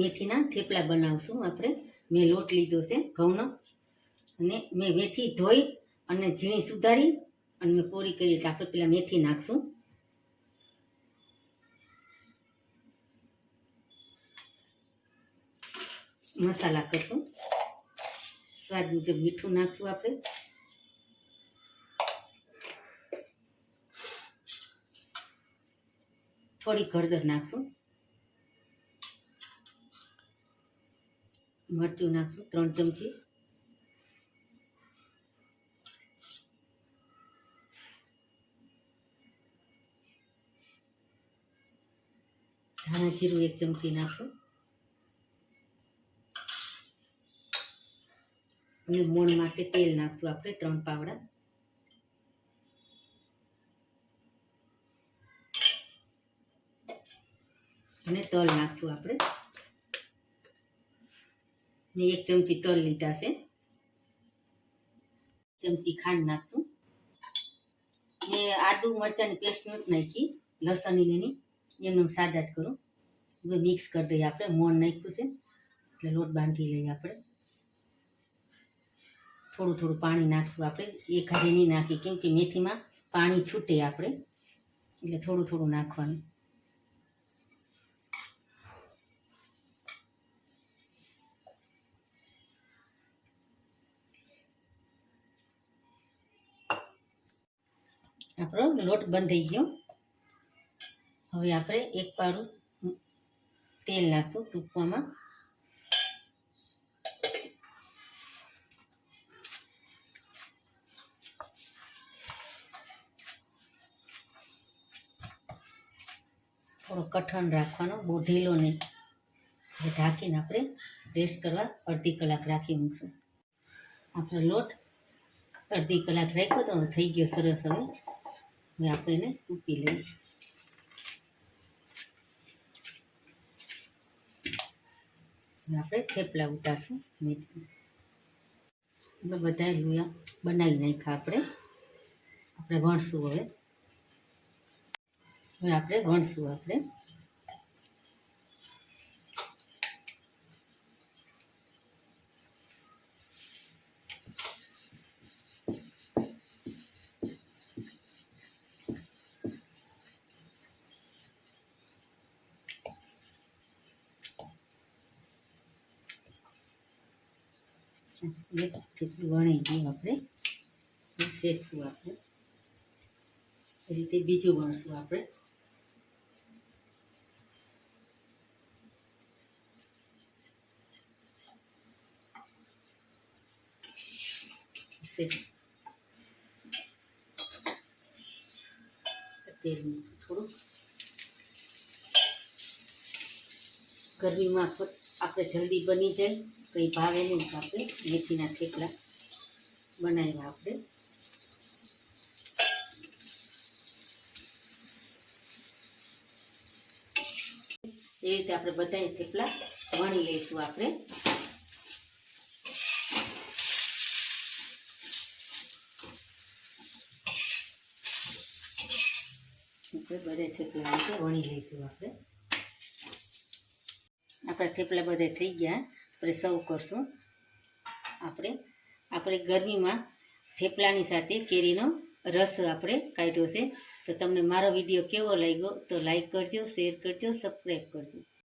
મેથીના થેપલા બનાવશું આપણે. મેં લોટ લીધો છે ઘઉંનો, અને મેં મેથી ધોઈ અને ઝીણી સુધારી અને મેં કોરી કરી. એટલે આપણે પેલા મેથી નાખશું. મસાલા કરશું. સ્વાદ મુજબ મીઠું નાખશું આપણે. થોડી હળદર નાખશું. મરચું નાખશું 3 ચમચી. ધાણા જીરું 1 ચમચી નાખશું. અને મોણ માટે તેલ નાખશું આપણે 3 પાવડા. અને તલ નાખશું આપણે. મેં 1 ચમચી તલ લીધા છે. 1 ચમચી ખાંડ નાખશું. મેં આદુ મરચાંની પેસ્ટ નથી નાખી, લસણની એની એમને સાદા જ કરું. હવે મિક્સ કરી દઈએ આપણે. મોણ નાખ્યું છે એટલે લોટ બાંધી લઈએ આપણે. થોડું થોડું પાણી નાખશું આપણે. એક હાથે નહીં નાખી, કેમ કે મેથીમાં પાણી છૂટે આપણે, એટલે થોડું થોડું નાખવાનું. આપણો લોટ બંધાઈ ગયો. હવે આપણે 1 પાવડું તેલ નાખશું ટૂંકવામાં. થોડો કઠણ રાખવાનો, બહુ ઢીલો નહીં. હવે ઢાંકીને આપણે રેસ્ટ કરવા અડધી કલાક રાખી મૂકશું. આપણો લોટ અડધી કલાક રાખ્યો તો હવે થઈ ગયો સરસ. હવે આપણે એને તૂટી લઈએ. હવે આપણે થેપલા ઉતારશું મેથી. બધા લુયા બનાવી નાખ્યા આપણે. વણશું. હવે આપણે વણશું. આપણે વણી ગયું. આપણે શેકશું. આપણે એ રીતે બીજું વણશું. આપણે તેલ મૂકશું થોડું. ગરમીમાં આપણે જલ્દી બની જાય તો એ ભાવે નહીં. આપણે મેથીના થેપલા બનાવ્યા. આપણે એ રીતે આપણે બધા થેપલા વણી લઈશું. આપણે બધા થેપલા રીતે વણી લઈશું. આપણા થેપલા બધા થઈ ગયા. આપણે સર્વ કરશું. આપણે ગરમીમાં થેપલાની સાથે કેરીનો રસ આપણે કાઢ્યો છે. તો તમને મારો વિડીયો કેવો લાગ્યો તો લાઈક કરજો, શેર કરજો, સબસ્ક્રાઈબ કરજો.